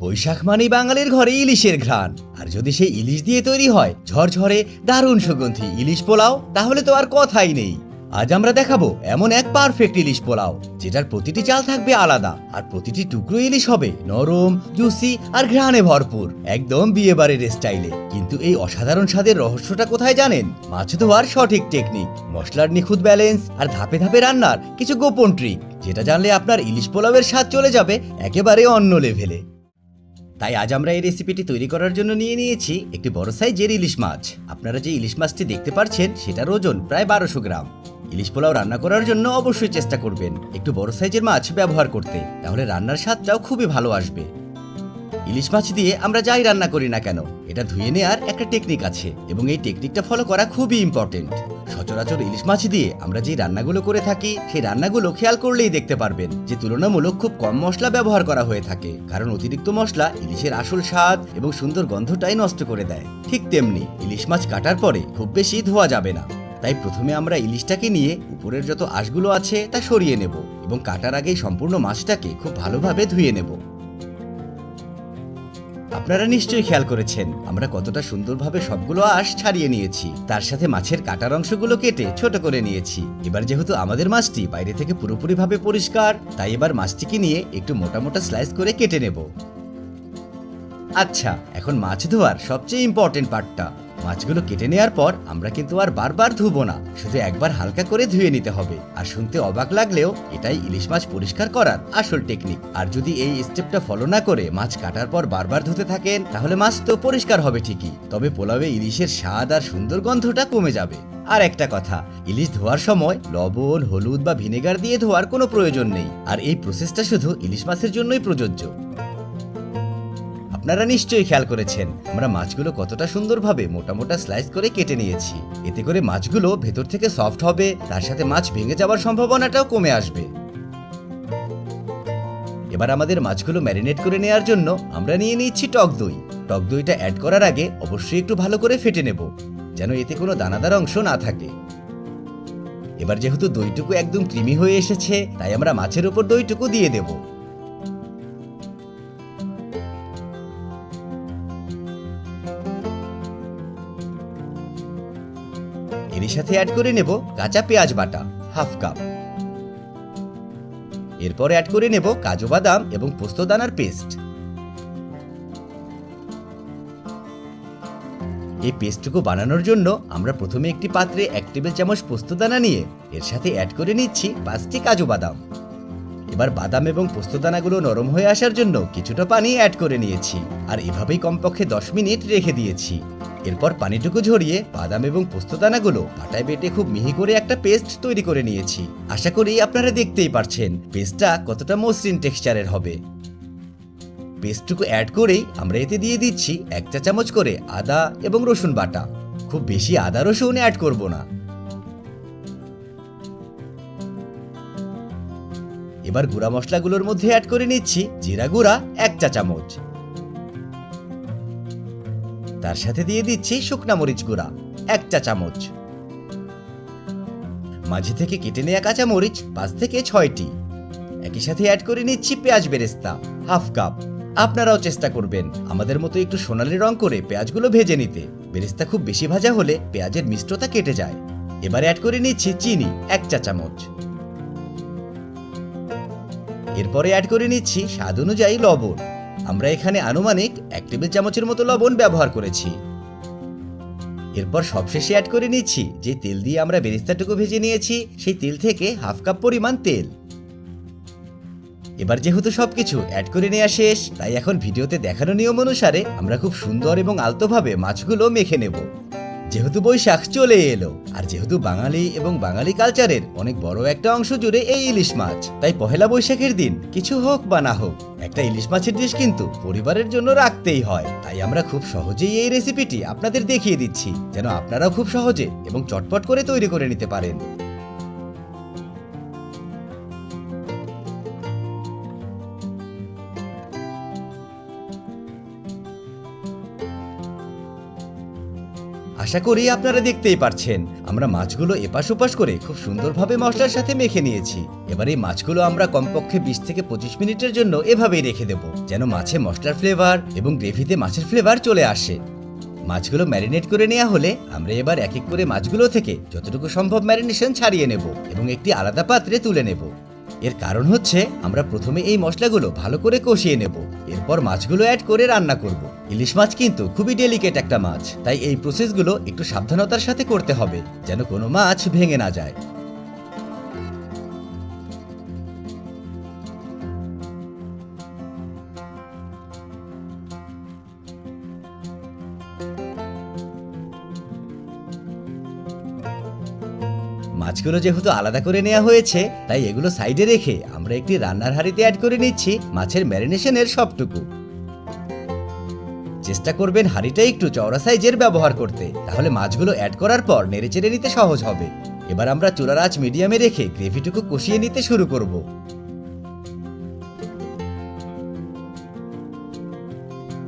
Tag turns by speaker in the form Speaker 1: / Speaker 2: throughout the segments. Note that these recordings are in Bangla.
Speaker 1: বৈশাখ মানেই বাঙালির ঘরে ইলিশের ঘ্রাণ, আর যদি সেই ইলিশ দিয়ে তৈরি হয় ঝরঝরে দারুণ সুগন্ধি ইলিশ পোলাও, তাহলে তো আর কথাই নেই। আজ আমরা দেখাবো এমন এক পারফেক্ট ইলিশ পোলাও, যেটার প্রতিটি চাল থাকবে আলাদা, আর প্রতিটি টুকরো ইলিশ হবে নরম, জুসি আর ঘ্রাণে ভরপুর, একদম বিয়েবাড়ির স্টাইলে। কিন্তু এই অসাধারণ স্বাদের রহস্যটা কোথায় জানেন? মাছ ধোয়ার সঠিক টেকনিক, মশলার নিখুঁত ব্যালেন্স আর ধাপে ধাপে রান্নার কিছু গোপন ট্রিক, যেটা জানলে আপনার ইলিশ পোলাওয়ের স্বাদ চলে যাবে একেবারে অন্য লেভেলে। তাই আজ আমরা এই রেসিপিটি তৈরি করার জন্য নিয়ে নিয়েছি একটি বড় সাইজের ইলিশ মাছ। আপনারা যে ইলিশ মাছটি দেখতে পাচ্ছেন সেটার ওজন প্রায় 1200 গ্রাম। ইলিশ পোলাও রান্না করার জন্য অবশ্যই চেষ্টা করবেন একটু বড় সাইজের মাছ ব্যবহার করতে, তাহলে রান্নার স্বাদটাও খুবই ভালো আসবে। ইলিশ মাছ দিয়ে আমরা যাই রান্না করি না কেন, এটা ধুয়ে নেওয়ার একটা টেকনিক আছে এবং এই টেকনিকটা ফলো করা খুবই ইম্পর্টেন্ট। সচরাচর ইলিশ মাছ দিয়ে আমরা যে রান্নাগুলো করে থাকি সেই রান্নাগুলো খেয়াল করলেই দেখতে পারবেন যে তুলনামূলক খুব কম মশলা ব্যবহার করা হয়ে থাকে, কারণ অতিরিক্ত মশলা ইলিশের আসল স্বাদ এবং সুন্দর গন্ধটাই নষ্ট করে দেয়। ঠিক তেমনি ইলিশ মাছ কাটার পরে খুব বেশি ধোয়া যাবে না। তাই প্রথমে আমরা ইলিশটাকে নিয়ে উপরের যত আঁশগুলো আছে তা সরিয়ে নেব এবং কাটার আগেই সম্পূর্ণ মাছটাকে খুব ভালোভাবে ধুয়ে নেব। আপনারা নিশ্চয়ই খেয়াল করেছেন আমরা কতটা সুন্দরভাবে সবগুলো আঁশ ছাড়িয়ে নিয়েছি, তার সাথে মাছের কাটার অংশগুলো কেটে ছোট করে নিয়েছি। এবার যেহেতু আমাদের মাছটি বাইরে থেকে পুরোপুরিভাবে পরিষ্কার, তাই এবার মাছটিকে নিয়ে একটু মোটা মোটা স্লাইস করে কেটে নেব। আচ্ছা, এখন মাছ ধোয়ার সবচেয়ে ইম্পর্টেন্ট পার্টটা। মাছগুলো কেটে নেওয়ার পর আমরা কিন্তু আর বারবার ধুবো না, শুধু একবার হালকা করে ধুয়ে নিতে হবে। আর শুনতে অবাক লাগলেও এটাই ইলিশ মাছ পরিষ্কার করার আসল টেকনিক। আর যদি এই স্টেপটা ফলো না করে মাছ কাটার পর বারবার ধুতে থাকেন, তাহলে মাছ তো পরিষ্কার হবে ঠিকই, তবে পোলাওয়ে ইলিশের স্বাদ আর সুন্দর গন্ধটা কমে যাবে। আর একটা কথা, ইলিশ ধোয়ার সময় লবণ, হলুদ বা ভিনেগার দিয়ে ধোয়ার কোনো প্রয়োজন নেই, আর এই প্রসেসটা শুধু ইলিশ মাছের জন্যই প্রযোজ্য। আপনারা নিশ্চয়ই খেয়াল করেছেন আমরা মাছগুলো কতটা সুন্দরভাবে মোটা মোটা স্লাইস করে কেটে নিয়েছি। এতে করে মাছগুলো ভেতর থেকে সফট হবে, তার সাথে মাছ ভেঙে যাওয়ার সম্ভাবনাটাও কমে আসবে। এবার আমাদের মাছগুলো ম্যারিনেট করে নেওয়ার জন্য আমরা নিয়ে নিচ্ছি টক দই। টক দইটা অ্যাড করার আগে অবশ্যই একটু ভালো করে ফেটে নেব, যেন এতে কোনো দানাদার অংশ না থাকে। এবার যেহেতু দইটুকু একদম ক্রিমি হয়ে এসেছে, তাই আমরা মাছের উপর দইটুকু দিয়ে দেব। এর সাথে অ্যাড করে নেব কাঁচা পেঁয়াজ বাটা হাফ কাপ। এরপর অ্যাড করে নেব কাজু বাদাম এবং পোস্তদানার পেস্ট। এই পেস্টটুকু বানানোর জন্য আমরা প্রথমে একটি পাত্রে 1 টেবিল চামচ পোস্তদানা নিয়ে এর সাথে অ্যাড করে নিচ্ছি 5টি কাজু বাদাম। এবার বাদাম এবং পোস্তদানাগুলো নরম হয়ে আসার জন্য কিছুটা পানি অ্যাড করে নিয়েছি, আর এভাবেই কমপক্ষে 10 মিনিট রেখে দিয়েছি। এরপর পানিটুকু ঝরিয়ে বাদাম এবং পোস্তদানাগুলো পাটায় বেটে খুব মিহি করে একটা পেস্ট তৈরি করে নিয়েছি। আশা করি আপনারা দেখতেই পারছেন পেস্টটা কতটা মসৃণ টেক্সচারের হবে। পেস্টটুকু অ্যাড করেই আমরা এতে দিয়ে দিচ্ছি 1 চা চামচ করে আদা এবং রসুন বাটা। খুব বেশি আদা রসুন অ্যাড করব না। এবার গুঁড়া মশলাগুলোর মধ্যে অ্যাড করে নিচ্ছি জিরা গুঁড়া 1 চা চামচ, তার সাথে দিয়ে দিচ্ছি শুকনা মরিচ গুঁড়া 1 চা চামচ, মাঝে থেকে কেটে নেওয়া কাঁচা মরিচ 5 থেকে 6টি। একই সাথে অ্যাড করে নিচ্ছি পেঁয়াজ বেরেস্তা হাফ কাপ। আপনারাও চেষ্টা করবেন আমাদের মতো একটু সোনালী রং করে পেঁয়াজগুলো ভেজে নিতে। বেরেস্তা খুব বেশি ভাজা হলে পেঁয়াজের মিষ্টতা কেটে যায়। এবার অ্যাড করে নিচ্ছি চিনি 1 চা চামচ। এরপরে অ্যাড করে নিচ্ছি স্বাদ অনুযায়ী লবণ। আমরা এখানে আনুমানিক 1 টেবিল চামচের মতো লবণ ব্যবহার করেছি। এরপর সবশেষে অ্যাড করে নিচ্ছি যে তেল দিয়ে আমরা বেরেস্তাটুকু ভেজে নিয়েছি, সেই তেল থেকে হাফ কাপ পরিমাণ তেল। এবার যেহেতু সবকিছু অ্যাড করে নেওয়া শেষ, তাই এখন ভিডিওতে দেখানো নিয়ম অনুসারে আমরা খুব সুন্দর এবং আলতোভাবে মাছগুলো মেখে নেব। যেহেতু বৈশাখ চলে এলো, আর যেহেতু বাঙালি এবং বাঙালি কালচারের অনেক বড় একটা অংশ জুড়ে এই ইলিশ মাছ, তাই পহেলা বৈশাখের দিন কিছু হোক বা না হোক একটা ইলিশ মাছের ডিশ কিন্তু পরিবারের জন্য রাখতেই হয়। তাই আমরা খুব সহজেই এই রেসিপিটি আপনাদের দেখিয়ে দিচ্ছি, যেন আপনারাও খুব সহজে এবং চটপট করে তৈরি করে নিতে পারেন। আশা করি আপনারা দেখতেই পারছেন আমরা মাছগুলো এপাশ ওপাশ করে খুব সুন্দরভাবে মশলার সাথে মেখে নিয়েছি। এবার এই মাছগুলো আমরা কমপক্ষে 20 থেকে 25 মিনিটের জন্য এভাবেই রেখে দেব, যেন মাছে মশলার ফ্লেভার এবং গ্রেভিতে মাছের ফ্লেভার চলে আসে। মাছগুলো ম্যারিনেট করে নেওয়া হলে আমরা এবার এক এক করে মাছগুলো থেকে যতটুকু সম্ভব ম্যারিনেশন ছাড়িয়ে নেব এবং একটি আলাদা পাত্রে তুলে নেব। এর কারণ হচ্ছে আমরা প্রথমে এই মশলাগুলো ভালো করে কষিয়ে নেব, এরপর মাছগুলো অ্যাড করে রান্না করব। ইলিশ মাছ কিন্তু খুবই ডেলিকেট একটা মাছ, তাই এই প্রসেসগুলো একটু সাবধানতার সাথে করতে হবে যেন কোনো মাছ ভেঙে না যায়। মাছগুলো যেহেতু আলাদা করে নেওয়া হয়েছে, তাই এগুলো সাইডে রেখে আমরা একটি রান্নার হাঁড়িতে অ্যাড করে নিচ্ছি মাছের ম্যারিনেশনের সবটুকু। চেষ্টা করবেন হাঁড়িটা একটু চওড়া সাইজের ব্যবহার করতে, তাহলে মাছগুলো অ্যাড করার পর নেড়েচেড়ে নিতে সহজ হবে। এবার আমরা চুলার আঁচ মিডিয়ামে রেখে গ্রেভিটুকু কষিয়ে নিতে শুরু করব।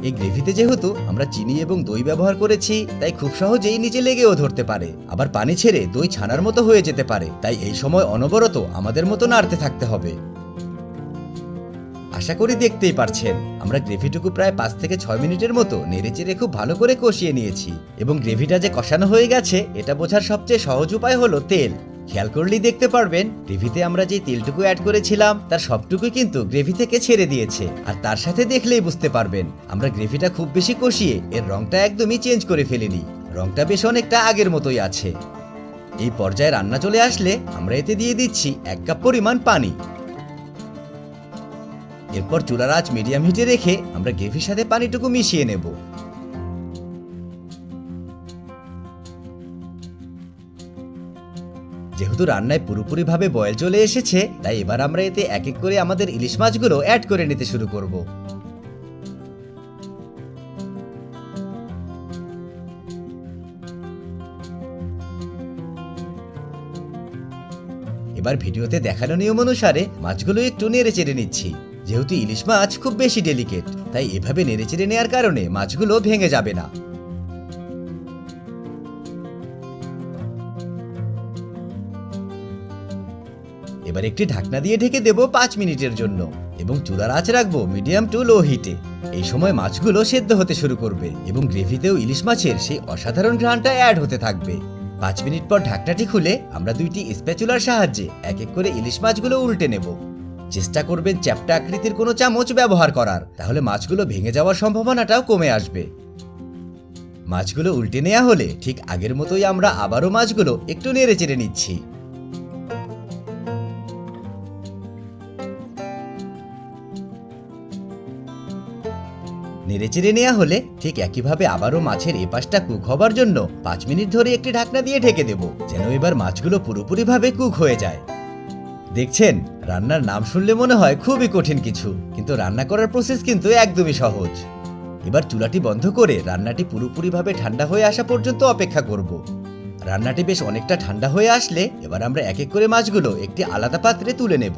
Speaker 1: এই গ্রেভিতে যেহেতু আমরা চিনি এবং দই ব্যবহার করেছি, তাই খুব সহজেই নিচে লেগেও ধরতে পারে, আবার পানি ছেড়ে দই ছানার মতো হয়ে যেতে পারে। তাই এই সময় অনবরত আমাদের মতো নাড়তে থাকতে হবে। আশা করি দেখতেই পারছেন আমরা গ্রেভিটুকু প্রায় 5 থেকে 6 মিনিটের মতো নেড়েচেড়ে খুব ভালো করে কষিয়ে নিয়েছি এবং গ্রেভিটা যে কষানো হয়ে গেছে এটা বোঝার সবচেয়ে সহজ উপায় হলো তেল। খেয়াল করলেই দেখতে পারবেন গ্রেভিতে আমরা যে তেলটুকু অ্যাড করেছিলাম তার সবটুকুই কিন্তু গ্রেভি থেকে ছেড়ে দিয়েছে। আর তার সাথে দেখলেই বুঝতে পারবেন আমরা গ্রেভিটা খুব বেশি কষিয়ে এর রংটা একদমই চেঞ্জ করে ফেলিনি, রংটা বেশ অনেকটা আগের মতোই আছে। এই পর্যায়ে রান্না চলে আসলে আমরা এতে দিয়ে দিচ্ছি 1 কাপ পরিমাণ পানি। এরপর চুলার আঁচ মিডিয়াম হিটে রেখে আমরা গ্রেভির সাথে পানিটুকু মিশিয়ে নেব। যেহেতু রান্নায় পুরোপুরিভাবে বয়েল চলে এসেছে, তাই এবার আমরা এতে এক এক করে আমাদের ইলিশ মাছগুলো অ্যাড করে নিতে শুরু করব। এবার ভিডিওতে দেখানো নিয়ম অনুসারে মাছগুলো একটু নেড়ে চেড়ে নিচ্ছি। যেহেতু ইলিশ মাছ খুব বেশি ডেলিকেট, তাই এভাবে নেড়ে চেড়ে নেওয়ার কারণে মাছগুলো ভেঙে যাবে না। এবার একটি ঢাকনা দিয়ে ঢেকে দেব 5 মিনিটের জন্য এবং চুলার আঁচ রাখবো মিডিয়াম টু লো হিটে। এই সময় মাছগুলো সেদ্ধ হতে শুরু করবে এবং গ্রেভিতেও ইলিশ মাছের সেই অসাধারণ ঘ্রাণটা অ্যাড হতে থাকবে। 5 মিনিট পর ঢাকনাটি খুলে আমরা দুইটি স্প্যাচুলার সাহায্যে এক এক করে ইলিশ মাছগুলো উল্টে নেব। চেষ্টা করবেন চ্যাপ্টা আকৃতির কোনো চামচ ব্যবহার করার, তাহলে মাছগুলো ভেঙে যাওয়ার সম্ভাবনাটাও কমে আসবে। মাছগুলো উল্টে নেওয়া হলে ঠিক আগের মতোই আমরা আবারও মাছগুলো একটু নেড়ে চেড়ে নিচ্ছি। নেড়েচেড়ে নেওয়া হলে ঠিক একইভাবে আবারও মাছের এপাশটা কুক হবার জন্য 5 মিনিট ধরে একটি ঢাকনা দিয়ে ঢেকে দেব, যেন এবার মাছগুলো পুরোপুরিভাবে কুক হয়ে যায়। দেখছেন, রান্নার নাম শুনলে মনে হয় খুবই কঠিন কিছু, কিন্তু রান্না করার প্রসেস কিন্তু একদমই সহজ। এবার চুলাটি বন্ধ করে রান্নাটি পুরোপুরিভাবে ঠান্ডা হয়ে আসা পর্যন্ত অপেক্ষা করব। রান্নাটি বেশ অনেকটা ঠান্ডা হয়ে আসলে এবার আমরা এক এক করে মাছগুলো একটি আলাদা পাত্রে তুলে নেব।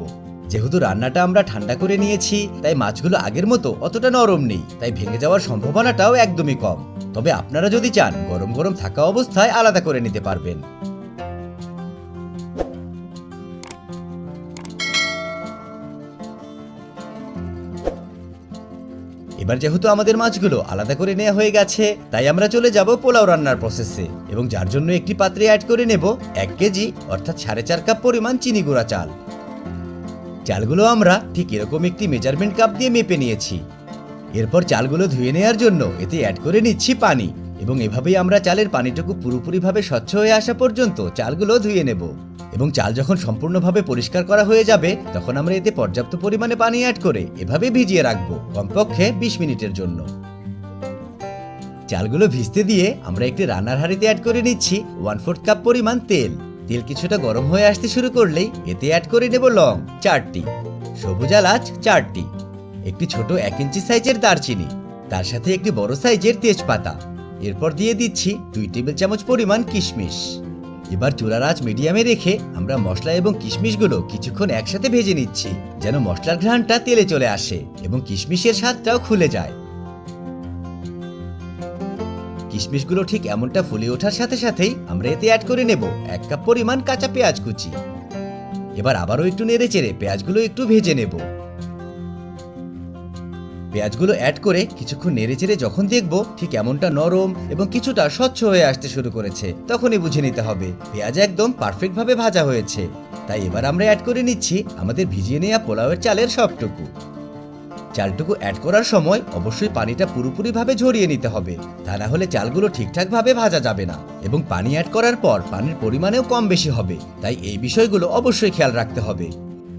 Speaker 1: যেহেতু রান্নাটা আমরা ঠান্ডা করে নিয়েছি, তাই মাছগুলো আগের মতো অতটা নরম নেই, তাই ভেঙে যাওয়ার সম্ভাবনাটাও একদমই কম। তবে আপনারা যদি চান গরম গরম থাকা অবস্থায় আলাদা করে নিতে পারবেন। এবার যেহেতু আমাদের মাছগুলো আলাদা করে নেওয়া হয়ে গেছে, তাই আমরা চলে যাব পোলাও রান্নার প্রসেসে এবং যার জন্য একটি পাত্রে অ্যাড করে নেব 1 কেজি অর্থাৎ 4.5 কাপ পরিমাণ চিনি গুঁড়া চাল। চালগুলো আমরা ঠিক এরকম একটি মেজারমেন্ট কাপ দিয়ে মেপে নিয়েছি। এরপর চালগুলো ধুয়ে নেওয়ার জন্য এতে অ্যাড করে নিচ্ছি পানি এবং এভাবেই আমরা চালের পানিটুকু পুরোপুরিভাবে স্বচ্ছ হয়ে আসা পর্যন্ত চালগুলো ধুয়ে নেব এবং চাল যখন সম্পূর্ণভাবে পরিষ্কার করা হয়ে যাবে তখন আমরা এতে পর্যাপ্ত পরিমাণে পানি অ্যাড করে এভাবে ভিজিয়ে রাখবো কমপক্ষে 20 মিনিটের জন্য। চালগুলো ভিজতে দিয়ে আমরা একটি রান্নার হাঁড়িতে অ্যাড করে নিচ্ছি 1/4 কাপ পরিমাণ তেল। তেল কিছুটা গরম হয়ে আসতে শুরু করলেই এতে অ্যাড করে নেব লং 4টি, সবুজ এলাচ 4টি, একটি ছোট 1 ইঞ্চি সাইজের দারচিনি, তার সাথে একটি বড় সাইজের তেজপাতা। এরপর দিয়ে দিচ্ছি 2 টেবিল চামচ পরিমাণ কিশমিশ। এবার চুলার আঁচ মিডিয়ামে রেখে আমরা মশলা এবং কিশমিশগুলো কিছুক্ষণ একসাথে ভেজে নিচ্ছি, যেন মশলার ঘ্রাণটা তেলে চলে আসে এবং কিশমিশের স্বাদটাও খুলে যায়। কিশমিশগুলো ঠিক এমনটা ফুলে ওঠার সাথে সাথেই আমরা এতে অ্যাড করে নেব 1 কাপ পরিমাণ কাঁচা পেঁয়াজ কুচি। এবার আবারও একটু নেড়েচেড়ে পেঁয়াজগুলো একটু ভেজে নেব। পেঁয়াজগুলো অ্যাড করে কিছুক্ষণ নেড়েচেড়ে যখন দেখব ঠিক এমনটা নরম এবং কিছুটা স্বচ্ছ হয়ে আসতে শুরু করেছে, তখনই বুঝে নিতে হবে পেঁয়াজ একদম পারফেক্টভাবে ভাজা হয়েছে। তাই এবার আমরা অ্যাড করে নিচ্ছি আমাদের ভিজিয়ে নেওয়া পোলাওয়ের চালের সবটুকু। চালটুকু অ্যাড করার সময় অবশ্যই পানিটা পুরোপুরিভাবে ঝরিয়ে নিতে হবে, তা না হলে চালগুলো ঠিকঠাকভাবে ভাজা যাবে না এবং পানি অ্যাড করার পর পানির পরিমাণেও কম বেশি হবে। তাই এই বিষয়গুলো অবশ্যই খেয়াল রাখতে হবে।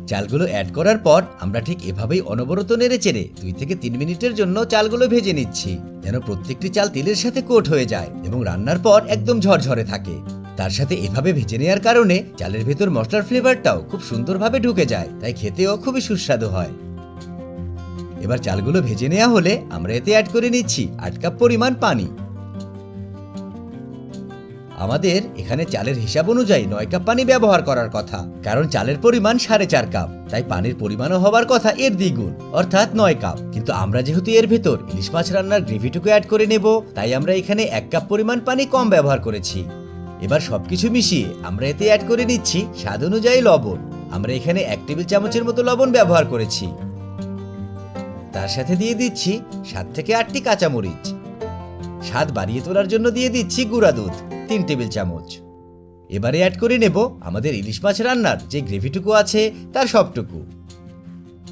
Speaker 1: চালগুলো অ্যাড করার পর আমরা ঠিক এভাবেই অনবরত নেড়েচেড়ে 2 থেকে 3 মিনিটের জন্য চালগুলো ভেজে নিচ্ছি, যেন প্রত্যেকটি চাল তেলের সাথে কোট হয়ে যায় এবং রান্নার পর একদম ঝরঝরে থাকে। তার সাথে এভাবে ভেজে নেওয়ার কারণে চালের ভেতর মশলার ফ্লেভারটাও খুব সুন্দরভাবে ঢুকে যায়, তাই খেতেও খুবই সুস্বাদু হয়। এবার চালগুলো ভেজে নেওয়া হলে আমরা এতে অ্যাড করে নিচ্ছি 8 কাপ পরিমাণ পানি। আমাদের এখানে চালের হিসাব অনুযায়ী 9 কাপ পানি ব্যবহার করার কথা, কারণ চালের পরিমাণ 4.5 কাপ, তাই পানির পরিমাণও হবার কথা এর দ্বিগুণ অর্থাৎ 9 কাপ। কিন্তু আমরা যেহেতু এর ভেতর ইলিশ মাছ রান্নার গ্রেভিটুকু অ্যাড করে নেব, তাই আমরা এখানে 1 কাপ পরিমাণ পানি কম ব্যবহার করেছি। এবার সবকিছু মিশিয়ে আমরা এতে অ্যাড করে নিচ্ছি স্বাদ অনুযায়ী লবণ। আমরা এখানে 1 টেবিল চামচের মতো লবণ ব্যবহার করেছি। তার সাথে দিয়ে দিচ্ছি 7 থেকে 8টি কাঁচামরিচ। স্বাদ বাড়িয়ে তোলার জন্য দিয়ে দিচ্ছি গুঁড়া দুধ 3 টেবিল চামচ। এবারে অ্যাড করে নেব আমাদের ইলিশ মাছ রান্নার যে গ্রেভিটুকু আছে তার সবটুকু।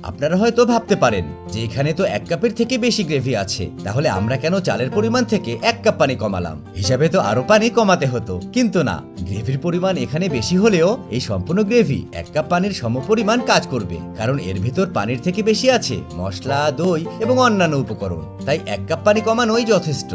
Speaker 1: আপনারা হয়তো ভাবতে পারেন যে এখানে তো 1 কাপের থেকে বেশি গ্রেভি আছে, তাহলে আমরা কেন চালের পরিমাণ থেকে 1 কাপ পানি কমালাম? হিসাবে তো আরো পানি কমাতে হতো, কিন্তু না, গ্রেভির পরিমাণ এখানে বেশি হলেও এই সম্পূর্ণ গ্রেভি 1 কাপ পানির সমপরিমাণ কাজ করবে, কারণ এর ভিতর পানির থেকে বেশি আছে মশলা, দই এবং অন্যান্য উপকরণ। তাই 1 কাপ পানি কমানোই যথেষ্ট।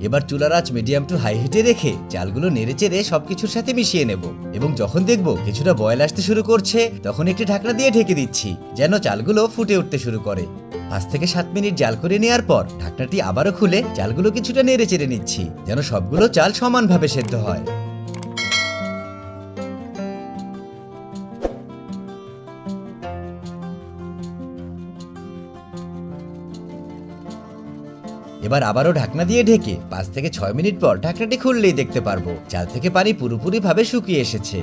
Speaker 1: এবার চুলার আঁচ মিডিয়াম টু হাই হিটে রেখে চালগুলো নেড়েচেড়ে সবকিছুর সাথে মিশিয়ে নেব এবং যখন দেখব কিছুটা বয়েল আসতে শুরু করছে, তখন একটি ঢাকনা দিয়ে ঢেকে দিচ্ছি যেন চালগুলো ফুটে উঠতে শুরু করে। 5 থেকে 7 মিনিট জাল করে নেওয়ার পর ঢাকনাটি আবারও খুলে চালগুলো কিছুটা নেড়েচেড়ে নিচ্ছি যেন সবগুলো চাল সমানভাবে সেদ্ধ হয়। এবার আবারও ঢাকনা দিয়ে ঢেকে 5 থেকে 6 মিনিট পর ঢাকনাটি খুললেই দেখতে পারবো চাল থেকে পানি পুরোপুরিভাবে শুকিয়ে এসেছে।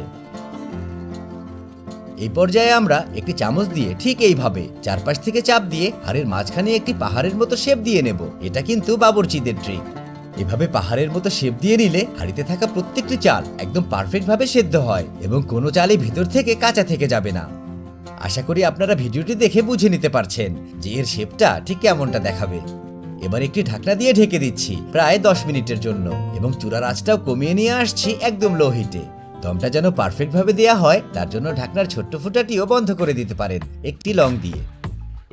Speaker 1: এই পর্যায়ে আমরা একটি চামচ দিয়ে ঠিক এইভাবে চারপাশ থেকে চাপ দিয়ে হাড়ের মাঝখানে একটি পাহাড়ের মতো শেপ দিয়ে নেব। এটা কিন্তু বাবুর্চিদের ট্রিক। এভাবে পাহাড়ের মতো শেপ দিয়ে নিলে হাঁড়িতে থাকা প্রত্যেকটি চাল একদম পারফেক্টভাবে সেদ্ধ হয় এবং কোনো চালই ভিতর থেকে কাঁচা থেকে যাবে না। আশা করি আপনারা ভিডিওটি দেখে বুঝে নিতে পারছেন যে এর শেপটা ঠিক কেমনটা দেখাবে। এবার একটি ঢাকনা দিয়ে ঢেকে দিচ্ছি প্রায় 10 মিনিটের জন্য এবং চুলার আঁচটাও কমিয়ে নিয়ে আসছি একদম লো হিটে। দমটা যেন পারফেক্ট ভাবে দেয়া হয় তার জন্য ঢাকনার ছোট্ট ফুটাটিও বন্ধ করে দিতে পারেন একটি লং দিয়ে।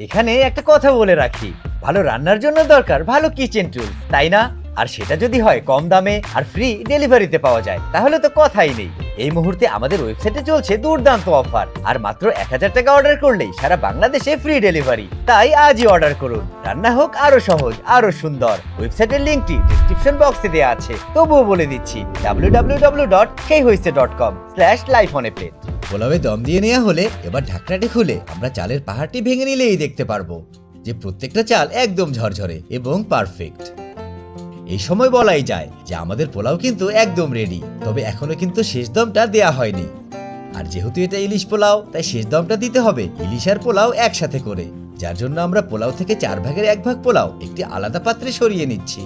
Speaker 1: এখানে একটা কথা বলে রাখি, ভালো রান্নার জন্য দরকার ভালো কিচেন টুলস, তাই না? আর সেটা যদি হয় কম দামে আর ফ্রি ডেলিভারিতে পাওয়া যায়, তাহলে তো কথাই নেই। এই মুহূর্তে আমাদের ওয়েবসাইটে চলছে দুর্দান্ত অফার, আর মাত্র 1000 টাকা অর্ডার করলেই সারা বাংলাদেশে ফ্রি ডেলিভারি। তাই আজই অর্ডার করুন, রান্না হোক আরো সহজ আরো সুন্দর। ওয়েবসাইটের লিংকটি ডেসক্রিপশন বক্সে দেওয়া আছে, তবুও বলে দিচ্ছি www.সেইহইছে.com/lifeonaplate। পোলাওয়ে দম দিয়ে নেওয়া হলে এবার ঢাকনাটি খুলে আমরা চালের পাহাড়টি ভেঙে নিলেই দেখতে পারবো যে প্রত্যেকটা চাল একদম ঝরঝরে এবং পারফেক্ট। এই সময় বলাই যায় যে আমাদের পোলাও কিন্তু একদম রেডি, তবে এখনো কিন্তু শেষ দমটা দেয়া হয়নি। আর যেহেতু এটা ইলিশ পোলাও, তাই শেষ দমটা দিতে হবে ইলিশ আর পোলাও একসাথে করে, যার জন্য আমরা পোলাও থেকে 4 ভাগের 1 ভাগ পোলাও একটি আলাদা পাত্রে সরিয়ে নিচ্ছি।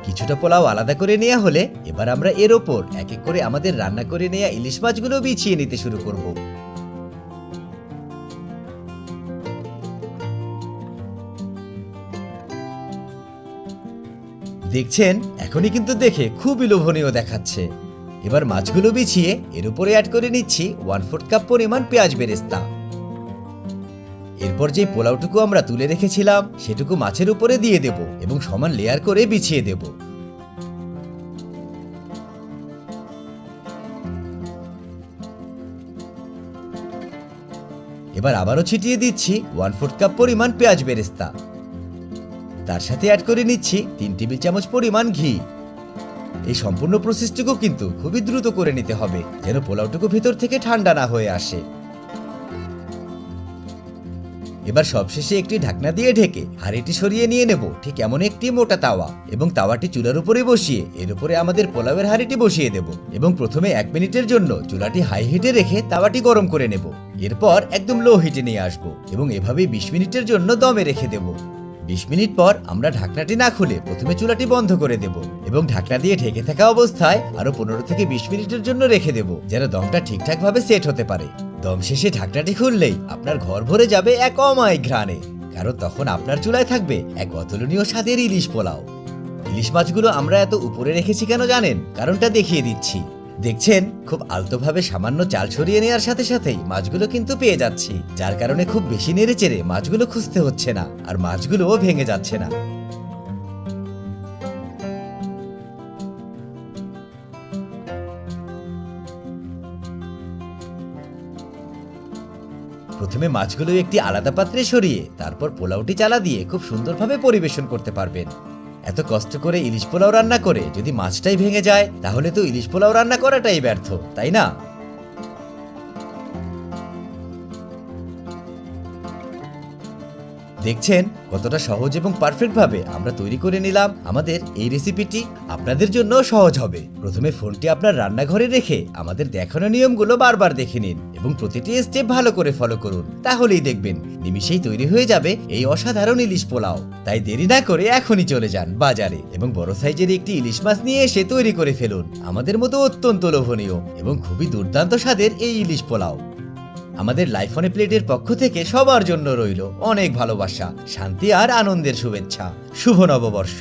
Speaker 1: কিছুটা পোলাও আলাদা করে নেওয়া হলে এবার আমরা এর ওপর এক এক করে আমাদের রান্না করে নেওয়া ইলিশ মাছগুলো বিছিয়ে নিতে শুরু করব। দেখছেন এখনই কিন্তু দেখে খুবই লোভনীয় দেখাচ্ছে। এবার মাছগুলো বিছিয়ে এর উপরে অ্যাড করে নিচ্ছি 1/4 কাপ পরিমাণ পেঁয়াজ বেরেস্তা। এরপর যে পোলাওটুকু আমরা তুলে রেখেছিলাম সেটুকু মাছের উপরে দিয়ে দেব এবং সমান লেয়ার করে বিছিয়ে দেব। এবার আবারও ছিটিয়ে দিচ্ছি 1/4 কাপ পরিমাণ পেঁয়াজ বেরেস্তা। তার সাথে অ্যাড করে নিচ্ছি 3 টেবিল চামচ পরিমাণ ঘি। এই সম্পূর্ণ প্রসেসটুকু কিন্তু খুবই দ্রুত করে নিতে হবে যেন পোলাওটুকু ভিতর থেকে ঠান্ডা না হয়ে আসে। এবার সবশেষে একটি ঢাকনা দিয়ে ঢেকে হাঁড়িটি সরিয়ে নিয়ে নেব ঠিক এমন একটি মোটা তাওয়া, এবং তাওয়াটি চুলার উপরে বসিয়ে এর উপরে আমাদের পোলাওয়ের হাঁড়িটি বসিয়ে দেব, এবং প্রথমে 1 মিনিটের জন্য চুলাটি হাই হিটে রেখে তাওয়াটি গরম করে নেব। এরপর একদম লো হিটে নিয়ে আসব এবং এভাবেই 20 মিনিটের জন্য দমে রেখে দেব। 20 মিনিট পর আমরা ঢাকনাটি না খুলে প্রথমে চুলাটি বন্ধ করে দেব এবং ঢাকনা দিয়ে ঢেকে থাকা অবস্থায় আরো 15 থেকে 20 মিনিটের জন্য রেখে দেব, যেন দমটা ঠিকঠাক ভাবে সেট হতে পারে। দম শেষে ঢাকনাটি খুললেই আপনার ঘর ভরে যাবে এক অমায়িক ঘ্রাণে, কারণ তখন আপনার চুলায় থাকবে এক অতুলনীয় স্বাদের ইলিশ পোলাও। ইলিশ মাছগুলো আমরা এত উপরে রেখেছি কেন জানেন? কারণটা দেখিয়ে দিচ্ছি। দেখছেন, খুব আলতোভাবে সামান্য চাল ছড়িয়ে নেওয়ার সাথে সাথেই মাছগুলো কিন্তু পেয়ে যাচ্ছি, যার কারণে খুব বেশি নেড়ে চেড়ে মাছগুলো খুঁজতে হচ্ছে না, আর মাছগুলোও ভেঙে যাচ্ছে না। প্রথমে মাছগুলো একটি আলাদা পাত্রে সরিয়ে তারপর পোলাওটি চালা দিয়ে খুব সুন্দরভাবে পরিবেশন করতে পারবেন। এত কষ্ট করে ইলিশ পোলাও রান্না করে যদি মাছটাই ভেঙে যায়, তাহলে তো ইলিশ পোলাও রান্না করাটাই ব্যর্থ, তাই না? দেখছেন কতটা সহজ এবং পারফেক্ট ভাবে আমরা তৈরি করে নিলাম আমাদের এই রেসিপিটি। আপনাদের জন্য সহজ হবে। প্রথমে ফোনটি আপনার রান্নাঘরে রেখে আমাদের দেখানো নিয়মগুলো বারবার দেখে নিন এবং প্রতিটি স্টেপ ভালো করে ফলো করুন, তাহলেই দেখবেন নিমিষেই তৈরি হয়ে যাবে এই অসাধারণ ইলিশ পোলাও। তাই দেরি না করে এখনই চলে যান বাজারে এবং বড় সাইজের একটি ইলিশ মাছ নিয়ে এসে তৈরি করে ফেলুন আমাদের মতো অত্যন্ত লোভনীয় এবং খুবই দুর্দান্ত স্বাদের এই ইলিশ পোলাও। আমাদের লাইফ অন এ প্লেটের পক্ষ থেকে সবার জন্য রইল অনেক ভালোবাসা, শান্তি আর আনন্দের শুভেচ্ছা। শুভ নববর্ষ।